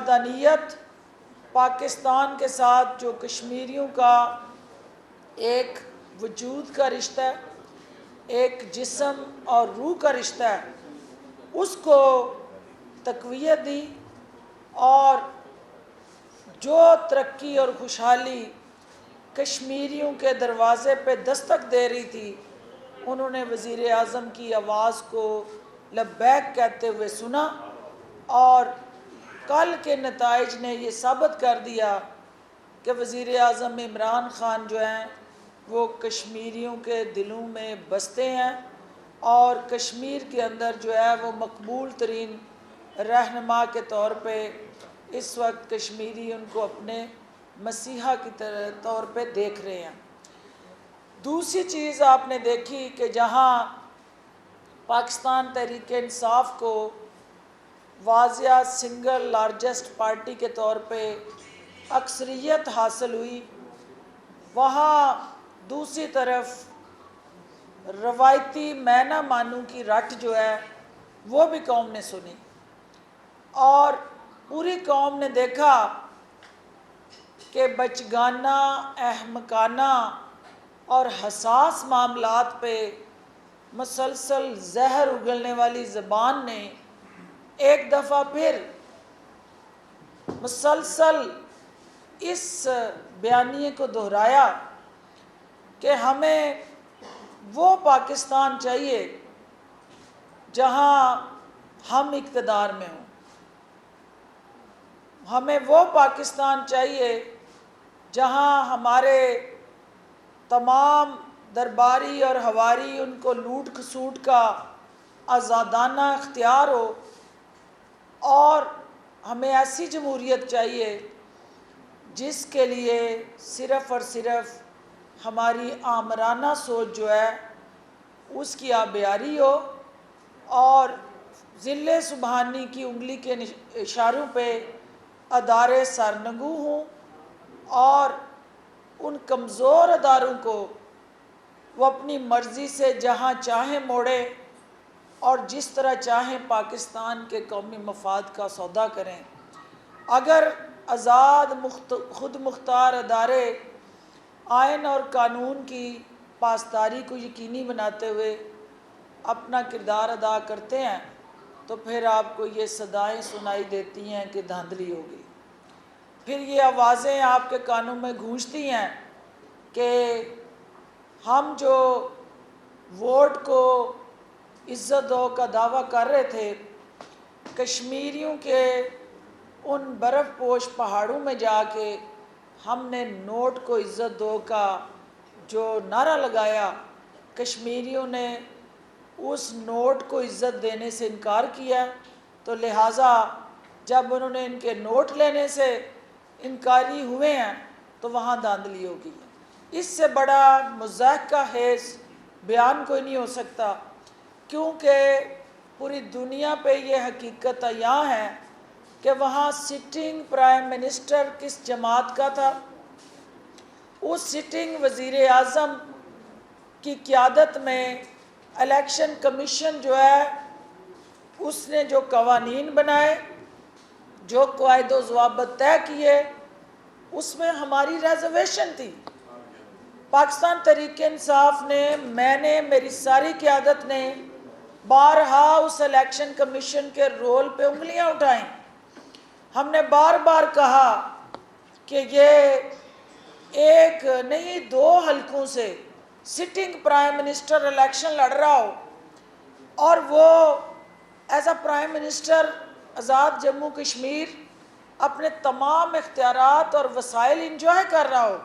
वहदानियत, पाकिस्तान के साथ जो कश्मीरियों का एक वजूद का रिश्ता है, एक जिस्म और रूह का रिश्ता है, उसको तक़वियत दी और जो तरक्की और खुशहाली कश्मीरियों के दरवाज़े पे दस्तक दे रही थी, उन्होंने वज़ीर आज़म की आवाज़ को लब्बैक कहते हुए सुना और कल के नताइज ने ये साबित कर दिया कि वज़ीर आज़म इमरान ख़ान जो हैं वो कश्मीरियों के दिलों में बसते हैं और कश्मीर के अंदर जो है वो मकबूल तरीन रहनुमा के तौर पे इस वक्त कश्मीरी उनको अपने मसीहा की तौर पे देख रहे हैं। दूसरी चीज़ आपने देखी कि जहाँ पाकिस्तान तहरीक इंसाफ को वाज़िया सिंगल लार्जेस्ट पार्टी के तौर पे अक्सरियत हासिल हुई, वहाँ दूसरी तरफ रवायती मैना मानू की रट जो है वो भी कौम ने सुनी और पूरी कौम ने देखा कि बचगाना, अहमकाना और हसास मामलात पे मसलसल जहर उगलने वाली ज़बान ने एक दफ़ा फिर मसलसल इस बयानिए को दोहराया कि हमें वो पाकिस्तान चाहिए जहाँ हम इक़्तिदार में हों, हमें वो पाकिस्तान चाहिए जहाँ हमारे तमाम दरबारी और हवारी उनको लूट खसूट का आज़ादाना इख्तियार हो और हमें ऐसी जमहूरियत चाहिए जिसके लिए सिर्फ़ और सिर्फ हमारी आमराना सोच जो है उसकी आबियारी हो और ज़िले सुबहानी की उंगली के इशारों पे अदारे सरनगू हों और उन कमज़ोर अदारों को वो अपनी मर्ज़ी से जहाँ चाहें मोड़े और जिस तरह चाहें पाकिस्तान के कौमी मफाद का सौदा करें। अगर आज़ाद खुद मुख्तार अदारे आइन और कानून की पासदारी को यकीनी बनाते हुए अपना किरदार अदा करते हैं तो फिर आपको ये सदाएं सुनाई देती हैं कि धांधली होगी। फिर ये आवाज़ें आपके कानों में गूंजती हैं कि हम जो वोट को इज़्ज़त दो का दावा कर रहे थे, कश्मीरियों के उन बर्फ़ पोश पहाड़ों में जाके हमने नोट को इज़्ज़त दो का जो नारा लगाया, कश्मीरियों ने उस नोट को इज़्ज़त देने से इनकार किया, तो लिहाजा जब उन्होंने इनके नोट लेने से इनकारी हुए हैं तो वहाँ धांधली होगी। इससे बड़ा मज़ाक का हेज़ बयान कोई नहीं हो सकता, क्योंकि पूरी दुनिया पे ये हकीकत यहाँ है कि वहाँ सिटिंग प्राइम मिनिस्टर किस जमात का था, उस सिटिंग वज़ीर आज़म की क़यादत में इलेक्शन कमीशन जो है उसने जो कवानीन बनाए, जो क़वायदो ज़वाबित तय किए, उसमें हमारी रिजर्वेशन थी। पाकिस्तान तहरीक इंसाफ ने, मैंने, मेरी सारी क़यादत ने बारहा उस इलेक्शन कमीशन के रोल पे उंगलियां उठाई। हमने बार बार कहा कि ये एक नहीं 2 हलकों से सिटिंग प्राइम मिनिस्टर इलेक्शन लड़ रहा हो और वो एज अ प्राइम मिनिस्टर आज़ाद जम्मू कश्मीर अपने तमाम इख्तियारात और वसाइल इंजॉय कर रहा हो,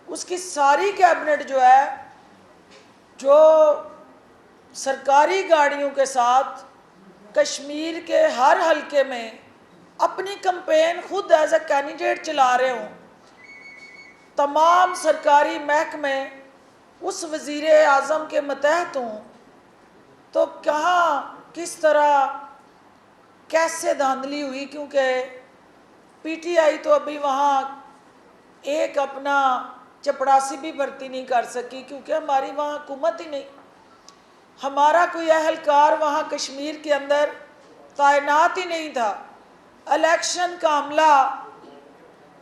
उसकी सारी कैबिनेट जो है जो सरकारी गाड़ियों के साथ कश्मीर के हर हलके में अपनी कैंपेन खुद एज अ कैंडिडेट चला रहे हों, तमाम सरकारी महकमे उस वज़ीर आज़म के मतहत हों, तो कहाँ किस तरह कैसे धांधली हुई। क्योंकि पीटीआई तो अभी वहाँ एक अपना चपड़ासी भी भर्ती नहीं कर सकी, क्योंकि हमारी वहाँ हुकूमत ही नहीं, हमारा कोई अहलकार वहाँ कश्मीर के अंदर तैनात ही नहीं था। इलेक्शन का हमला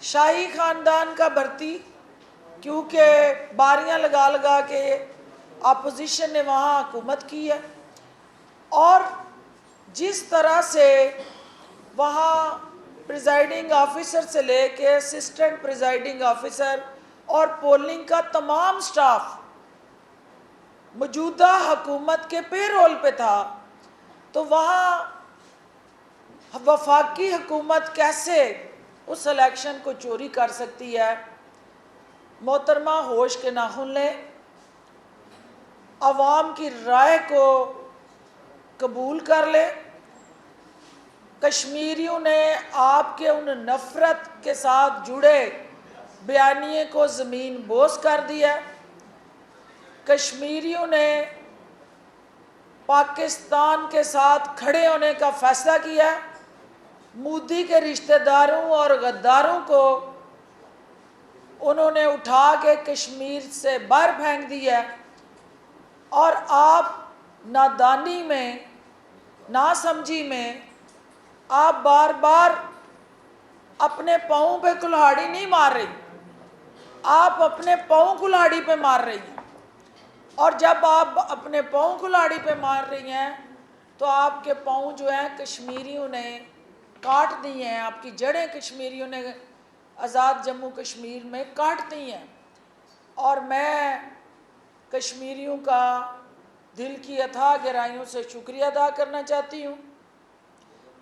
शाही ख़ानदान का भर्ती, क्योंकि बारियां लगा लगा के अपोजिशन ने वहाँ हुकूमत की है, और जिस तरह से वहाँ प्रिजाइडिंग ऑफिसर से लेके असिस्टेंट प्रिजाइडिंग ऑफिसर और पोलिंग का तमाम स्टाफ मौजूदा हुकूमत के पेरोल पे था, तो वहाँ वफाकी हुकूमत कैसे उस इलेक्शन को चोरी कर सकती है। मोहतरमा होश के नाखून लें, अवाम की राय को कबूल कर ले। कश्मीरियों ने आपके उन नफ़रत के साथ जुड़े बयानिए को ज़मीन बोस कर दिया। कश्मीरियों ने पाकिस्तान के साथ खड़े होने का फ़ैसला किया। मोदी के रिश्तेदारों और गद्दारों को उन्होंने उठा के कश्मीर से बाहर फेंक दिया, और आप नादानी में, नासमझी में आप बार बार अपने पाँव पे कुल्हाड़ी नहीं मार रही, आप अपने पाँव कुल्हाड़ी पे मार रही हैं। और जब आप अपने पाँव कुल्हाड़ी पे मार रही हैं तो आपके पाँव जो हैं कश्मीरियों ने काट दी हैं, आपकी जड़ें कश्मीरियों ने आज़ाद जम्मू कश्मीर में काट दी हैं। और मैं कश्मीरियों का दिल की अथाह गहराइयों से शुक्रिया अदा करना चाहती हूँ।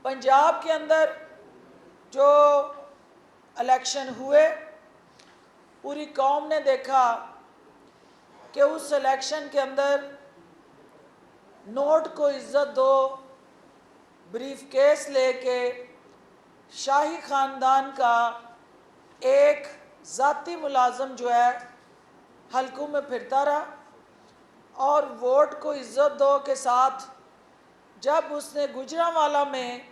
पंजाब के अंदर जो इलेक्शन हुए, पूरी कौम ने देखा कि उस इलेक्शन के अंदर नोट को इज्जत दो, ब्रीफ केस लेके शाही ख़ानदान का एक ज़ाती मुलाजम जो है हलकों में फिरता रहा, और वोट को इज्जत दो के साथ जब उसने गुजरांवाला में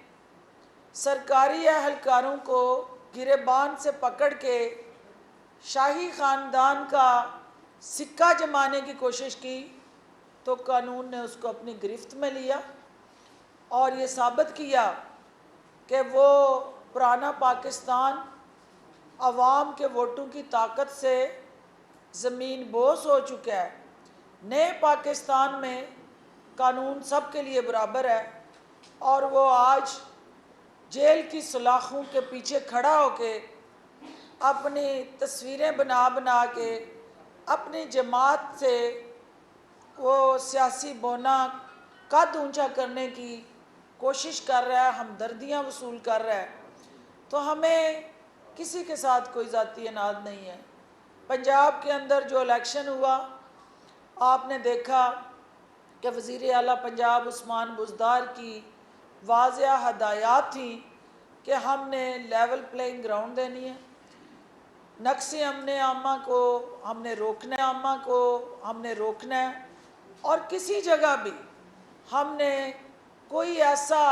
सरकारी अहलकारों को गिरेबान से पकड़ के शाही ख़ानदान का सिक्का जमाने की कोशिश की, तो कानून ने उसको अपनी गिरफ्त में लिया और ये साबित किया कि वो पुराना पाकिस्तान अवाम के वोटों की ताकत से ज़मीन बोस हो चुका है। नए पाकिस्तान में कानून सब के लिए बराबर है, और वो आज जेल की सलाखों के पीछे खड़ा होके अपनी तस्वीरें बना बना के अपनी जमात से वो सियासी बोना कद ऊंचा करने की कोशिश कर रहा है, हमदर्दियाँ वसूल कर रहा है। तो हमें किसी के साथ कोई ज़ाती अनाद नहीं है। पंजाब के अंदर जो इलेक्शन हुआ, आपने देखा कि वज़ीर आला पंजाब उस्मान बुज़दार की वाज़िया हदायत थी कि हमने लेवल प्लेइंग ग्राउंड देनी है, नक्से अमने आमा को हमने रोकना है, आमा को हमने रोकना है, और किसी जगह भी हमने कोई ऐसा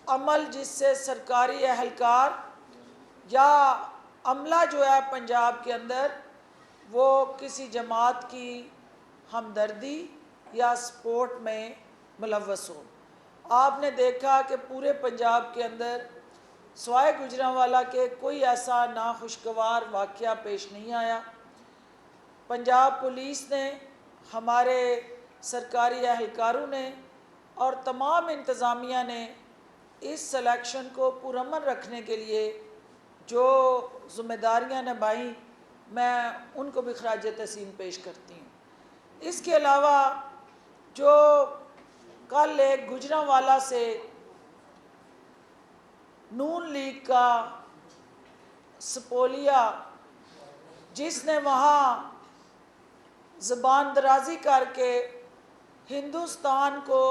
अमल जिससे सरकारी अहलकार या अमला जो है पंजाब के अंदर वो किसी जमात की हमदर्दी या सपोर्ट में मुलव्वस हो। आपने देखा कि पूरे पंजाब के अंदर सवाए गुजरांवाला के कोई ऐसा नाखुशगवार वाक़या पेश नहीं आया। पंजाब पुलिस ने, हमारे सरकारी अहलकारों ने और तमाम इंतज़ामिया ने इस इलेक्शन को पुरअमन रखने के लिए जो ज़िम्मेदारियाँ निभाई, मैं उनको भी खराज तहसीन पेश करती हूँ। इसके अलावा जो कल एक गुजरांवाला से नून लीग का सपोलिया, जिसने वहाँ ज़बान दराजी करके हिंदुस्तान को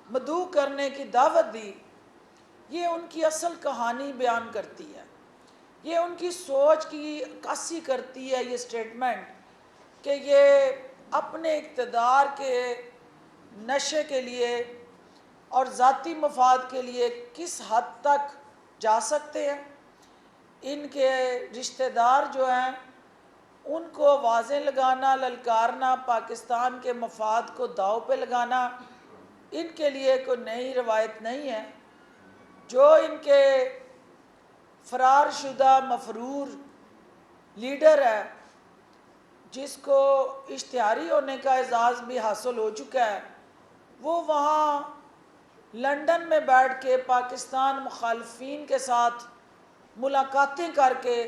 मदऊ करने की दावत दी, ये उनकी असल कहानी बयान करती है। ये उनकी सोच की अक्कासी करती है ये स्टेटमेंट कि ये अपने इक़्तिदार के नशे के लिए और ज़ाती मफाद के लिए किस हद तक जा सकते हैं। इनके रिश्तेदार जो हैं उनको वाज़ें लगाना, ललकारना, पाकिस्तान के मफाद को दाव पे लगाना इनके लिए कोई नई रवायत नहीं है। जो इनके फरार शुदा मफरूर लीडर है, जिसको इश्तिहारी होने का एजाज़ भी हासिल हो चुका है, वो वहाँ लंदन में बैठ के पाकिस्तान मुखालफीन के साथ मुलाकातें करके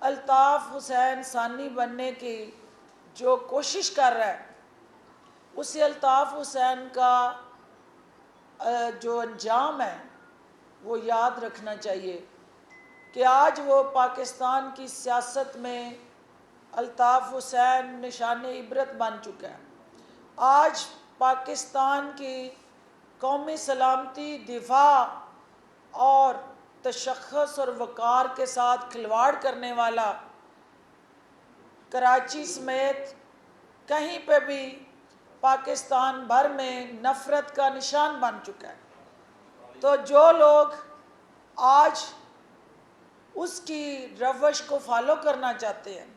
अल्ताफ़ हुसैन सानी बनने की जो कोशिश कर रहा है, उसे अल्ताफ़ हुसैन का जो अंजाम है वो याद रखना चाहिए कि आज वो पाकिस्तान की सियासत में अल्ताफ़ हुसैन निशान इबरत बन चुका है। आज पाकिस्तान की कौमी सलामती, दिफा और तशख़्ख़ुस और वक़ार के साथ खिलवाड़ करने वाला कराची समेत कहीं पे भी पाकिस्तान भर में नफ़रत का निशान बन चुका है। तो जो लोग आज उसकी रवश को फॉलो करना चाहते हैं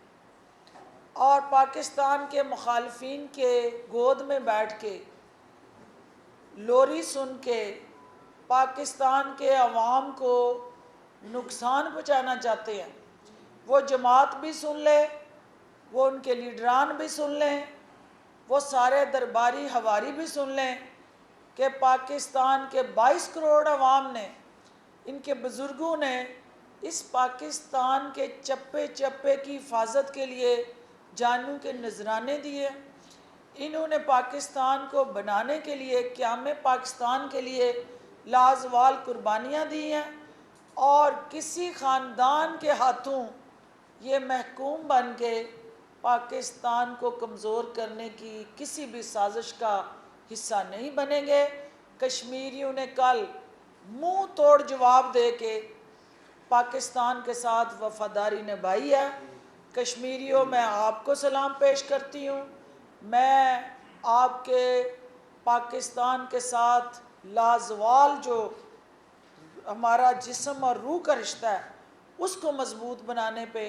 और पाकिस्तान के मुखालफिन के गोद में बैठ के लोरी सुन के पाकिस्तान के अवाम को नुकसान पहुँचाना चाहते हैं, वो जमात भी सुन ले, वो उनके लीडरान भी सुन लें, वो सारे दरबारी हवारी भी सुन लें कि पाकिस्तान के 22 करोड़ अवाम ने, इनके बुज़ुर्गों ने इस पाकिस्तान के चप्पे चप्पे की हिफाजत के लिए जानों के नजराने दिए। इन्होंने पाकिस्तान को बनाने के लिए, क़याम पाकिस्तान के लिए लाजवाल कुर्बानियाँ दी हैं और किसी ख़ानदान के हाथों ये महकूम बन के पाकिस्तान को कमज़ोर करने की किसी भी साजिश का हिस्सा नहीं बनेंगे। कश्मीरियों ने कल मुंह तोड़ जवाब दे के पाकिस्तान के साथ वफादारी निभाई है। कश्मीरियों, मैं आपको सलाम पेश करती हूँ। मैं आपके पाकिस्तान के साथ लाजवाल जो हमारा जिस्म और रूह का रिश्ता है, उसको मजबूत बनाने पे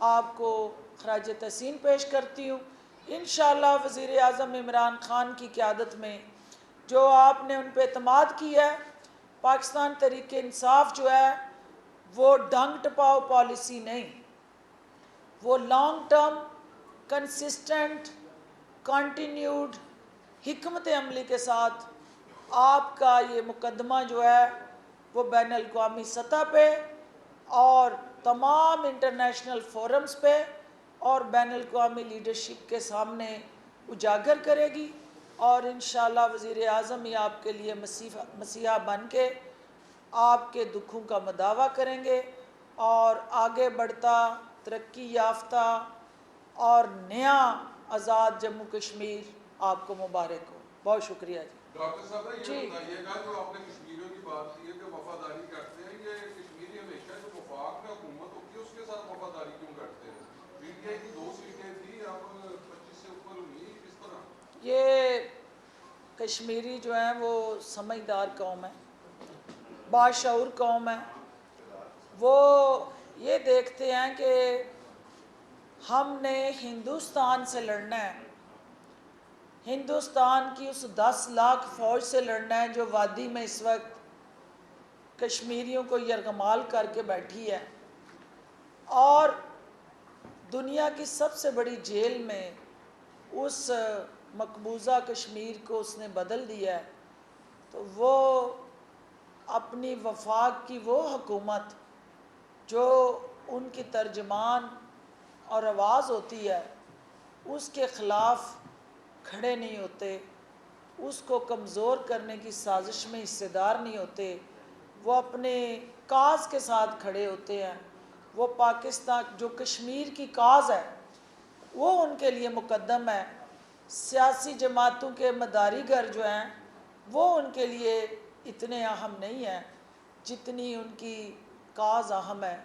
आपको खराज तहसीन पेश करती हूँ। इंशाअल्लाह वज़ीर आज़म इमरान ख़ान की क़यादत में जो आपने उन पर एतमाद किया है, पाकिस्तान तहरीक इंसाफ जो है वो डंग टपाओ पॉलिसी नहीं, वो लॉन्ग टर्म कंसिस्टेंट कंटिन्यूड हिकमत अमली के साथ आपका ये मुकदमा जो है वो बैन अल-अक़वामी सतह पे और तमाम इंटरनेशनल फोरम्स पे और बैन अल-अक़वामी लीडरशिप के सामने उजागर करेगी और इंशाअल्लाह वज़ीर आज़म ही आपके लिए मसीहा बन के आपके दुखों का मदावा करेंगे और आगे बढ़ता, तरक्की याफ्ता और नया आज़ाद जम्मू कश्मीर आपको मुबारक हो। बहुत शुक्रिया जी। डॉक्टर साहब, ये बताइएगा, जो आपने कश्मीरियों की बात की है कि वफादारी करते हैं, ये कश्मीरी हमेशा जो वफाक में हुकूमत होती है उसके साथ वफादारी क्यों करते हैं? पीटीआई की 2 सीटें थी, अब 25 से ऊपर हुई, किस तरह? ये कश्मीरी जो है वो समझदार कौम है, बाशऊर कौम है। वो ये देखते हैं कि हमने हिंदुस्तान से लड़ना है, हिंदुस्तान की उस 10 लाख फ़ौज से लड़ना है जो वादी में इस वक्त कश्मीरियों को यरगमाल करके बैठी है और दुनिया की सबसे बड़ी जेल में उस मकबूजा कश्मीर को उसने बदल दिया है। तो वो अपनी वफाक की वो हुकूमत जो उनकी तर्जमान और आवाज़ होती है, उसके ख़िलाफ़ खड़े नहीं होते, उसको कमज़ोर करने की साजिश में हिस्सेदार नहीं होते। वो अपने काज के साथ खड़े होते हैं। वो पाकिस्तान जो कश्मीर की काज है वो उनके लिए मुकद्दम है। सियासी जमातों के मदारीगर जो हैं वो उनके लिए इतने अहम नहीं हैं जितनी उनकी काज अहम है।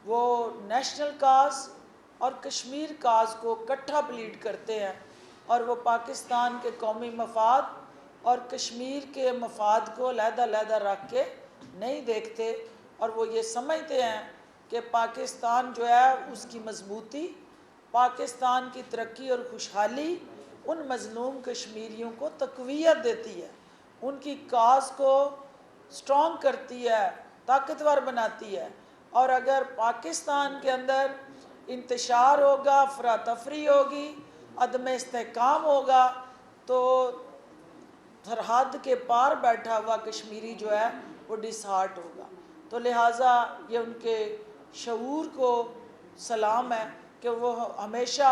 वो नेशनल काज और कश्मीर काज को इकट्ठा प्लीड करते हैं और वो पाकिस्तान के कौमी मफाद और कश्मीर के मफाद को अलहदा रख के नहीं देखते और वो ये समझते हैं कि पाकिस्तान जो है उसकी मजबूती, पाकिस्तान की तरक्की और खुशहाली उन मज़लूम कश्मीरियों को तक़वियत देती है, उनकी काज को स्ट्रॉन्ग करती है ताकतवर बनाती है। और अगर पाकिस्तान के अंदर इंतशार होगा, अफरा तफरी होगी, अदम इस्तेहकाम होगा, तो सरहद के पार बैठा हुआ कश्मीरी जो है वो डिसहार्ट होगा। तो लिहाजा ये उनके शऊर को सलाम है कि वो हमेशा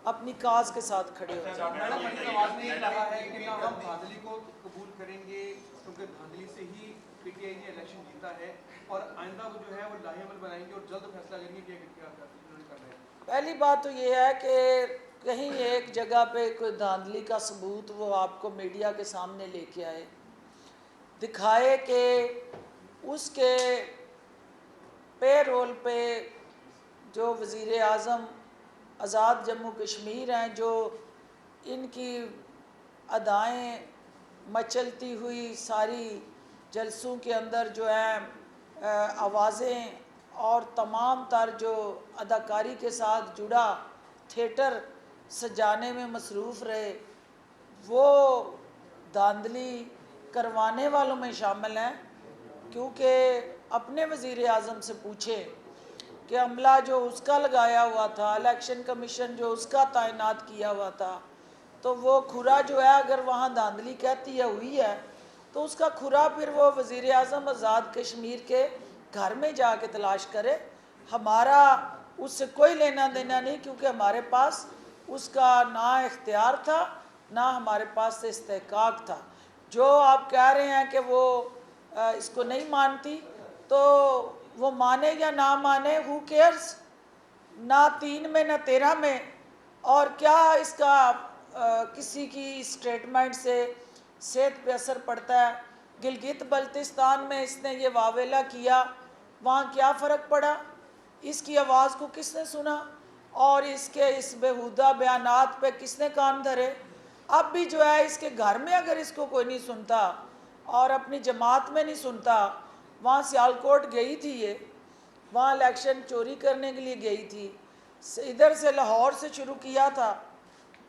अपनी काज के साथ खड़े होते हैं। मैडम, मलिक नवाज ने कहा है कि ना हम धांधली को कबूल करेंगे क्योंकि धांधली से ही पीटीआई ने इलेक्शन जीता है, और आइंदा वो जो है वो लाहेअमल बनाएंगे और जल्द फैसला करेंगे कि क्या कर रहे हैं। पहली बात तो ये है कि कहीं एक जगह पे कोई धांधली का सबूत वो आपको मीडिया के सामने लेके आए, दिखाए कि उसके पे रोल पे जो वज़ीर आज़म आज़ाद जम्मू कश्मीर हैं, जो इनकी अदाएँ मचलती हुई सारी जलसों के अंदर जो है आवाज़ें और तमाम तर जो अदाकारी के साथ जुड़ा थिएटर सजाने में मसरूफ़ रहे, वो धांधली करवाने वालों में शामिल हैं। क्योंकि अपने वज़ीर आज़म से पूछे कि अमला जो उसका लगाया हुआ था, इलेक्शन कमीशन जो उसका तैनात किया हुआ था, तो वो खुरा जो है अगर वहाँ धांधली कहती है हुई है, तो उसका खुरा फिर वो वज़ीर आज़म आज़ाद कश्मीर के घर में जाके तलाश करे। हमारा उससे कोई लेना देना नहीं, क्योंकि हमारे पास उसका ना इख्तियार था, ना हमारे पास इस्तेहकाक था। जो आप कह रहे हैं कि वो इसको नहीं मानती, तो वो माने या ना माने, हु केयर्स, ना 3 में ना 13 में। और क्या इसका किसी की स्टेटमेंट से सेहत पे असर पड़ता है? गिलगित बल्तिस्तान में इसने ये वावेला किया, वहाँ क्या फ़र्क पड़ा? इसकी आवाज़ को किसने सुना? और इसके इस बेहुदा बयानात पे किसने कान धरे? अब भी जो है इसके घर में अगर इसको कोई नहीं सुनता और अपनी जमात में नहीं सुनता, वहाँ सियालकोट गई थी ये, वहाँ इलेक्शन चोरी करने के लिए गई थी, इधर से लाहौर से शुरू किया था,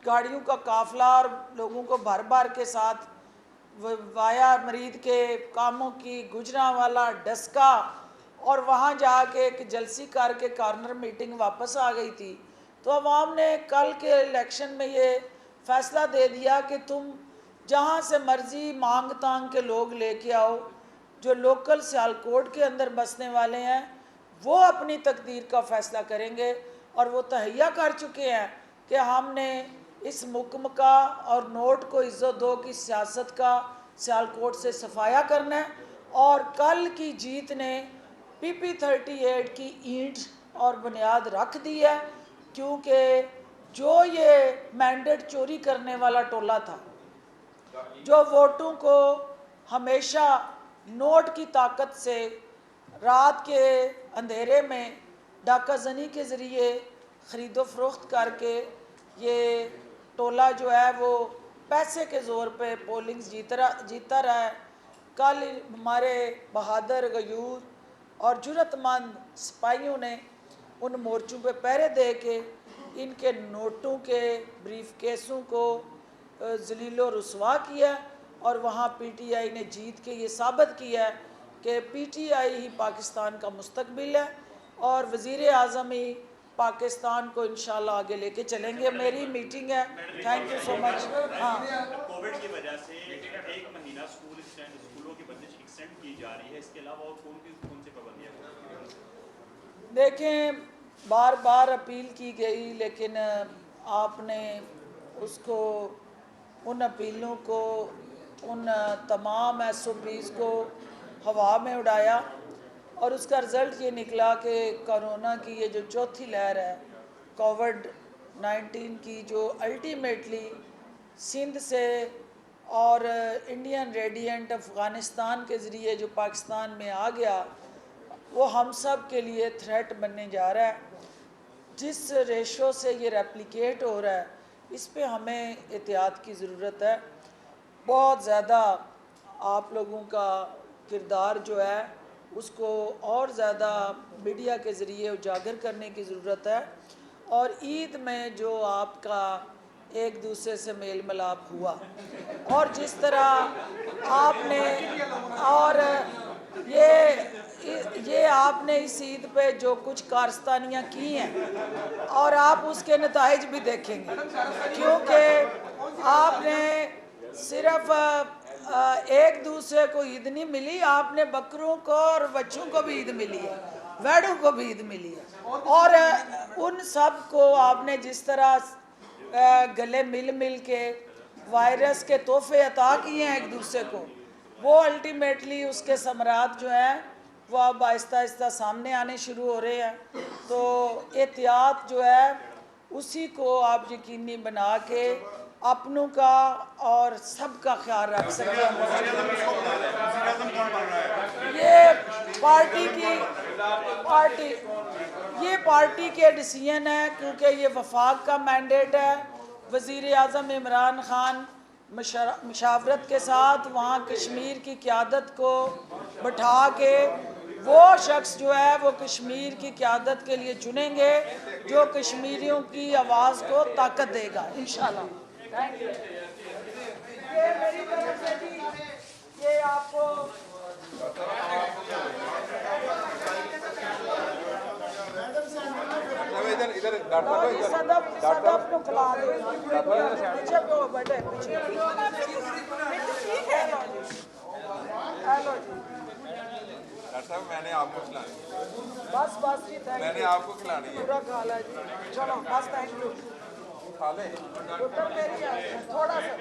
गाड़ियों का काफ़िला और लोगों को भर भर के साथ वाया मरीद के कामों की गुजरांवाला डस्का, और वहाँ जाके एक जलसी करके कॉर्नर मीटिंग वापस आ गई थी। तो अवाम ने कल के इलेक्शन में ये फ़ैसला दे दिया कि तुम जहाँ से मर्ज़ी मांग तांग के लोग लेके आओ, जो लोकल सियालकोट के अंदर बसने वाले हैं वो अपनी तकदीर का फ़ैसला करेंगे। और वो तहैया कर चुके हैं कि हमने इस मुकम का और नोट को इज़्ज़त दो की सियासत का सियालकोट से सफाया करना है। और कल की जीत ने PP 38 की ईंट और बुनियाद रख दी है, क्योंकि जो ये मैंडेट चोरी करने वाला टोला था, जो वोटों को हमेशा नोट की ताकत से रात के अंधेरे में डाकाजनी के ज़रिए ख़रीदो फरोख्त करके ये टोला जो है वो पैसे के ज़ोर पे पोलिंग्स जीता रहा है। कल हमारे बहादुर गयूर और जुर्रतमंद सिपाहियों ने उन मोर्चों पे पहरे दे के इनके नोटों के ब्रीफ केसों को जलीलो रुसवा किया, और वहाँ PTI ने जीत के ये साबित किया है कि PTI ही पाकिस्तान का मुस्तकबिल है और वज़ीर आज़म ही पाकिस्तान को इंशाल्लाह आगे लेके चलेंगे। मेरी मीटिंग है, थैंक यू सो मच। हाँ, कोविड की वजह से 1 महीना स्कूलों की बंदिश एक्सटेंड की जा रही है, इसके अलावा और कौन सी पाबंदियाँ? देखें, बार बार अपील की गई, लेकिन आपने उसको, उन अपीलों को, उन तमाम SOPs को हवा में उड़ाया, और उसका रिज़ल्ट ये निकला कि कोरोना की ये जो चौथी लहर है कोविड-19 की, जो अल्टीमेटली सिंध से और इंडियन रेडिएंट अफ़गानिस्तान के ज़रिए जो पाकिस्तान में आ गया, वो हम सब के लिए थ्रेट बनने जा रहा है। जिस रेशो से ये रेप्लिकेट हो रहा है, इस पे हमें एहतियात की ज़रूरत है। बहुत ज़्यादा आप लोगों का किरदार जो है उसको और ज़्यादा मीडिया के ज़रिए उजागर करने की ज़रूरत है। और ईद में जो आपका एक दूसरे से मेल मिलाप हुआ, और जिस तरह आपने, और ये आपने इस ईद पे जो कुछ कारस्तानियाँ की हैं और आप उसके नताइज भी देखेंगे, क्योंकि आपने सिर्फ एक दूसरे को ईद नहीं मिली, आपने बकरों को और बच्चों को भी ईद मिली है, वेड़ों को भी ईद मिली है, और उन सब को आपने जिस तरह गले मिल मिल के वायरस के तोहफे अता किए हैं एक दूसरे को, वो अल्टीमेटली उसके समरात जो हैं वो अब आहिस्ता आहिस्ता सामने आने शुरू हो रहे हैं। तो एहतियात जो है उसी को आप यकीनी बना के अपनों का और सबका ख्याल रख सकते हैं। ये पार्टी के डिसीजन है, क्योंकि ये वफाक का मैंडेट है। वज़ीर आज़म इमरान खान मशावरत के साथ वहाँ कश्मीर की क़यादत को बैठा के वो शख्स जो है वो कश्मीर की क़यादत के लिए चुनेंगे जो कश्मीरियों की आवाज़ को ताकत देगा इंशाल्लाह। Thank you. ये मेरी तरफ से भी ये आपको सदफ को खिला दो। पीछे पे बैठे पीछे। हेलो जी। डॉक्टर साहब मैंने आपको खिलानी है। बस जी, थैंक यू। मैंने आपको खिलानी है। पूरा खा लिया जी। चलो बस, थैंक यू। खा ले। थोड़ा सा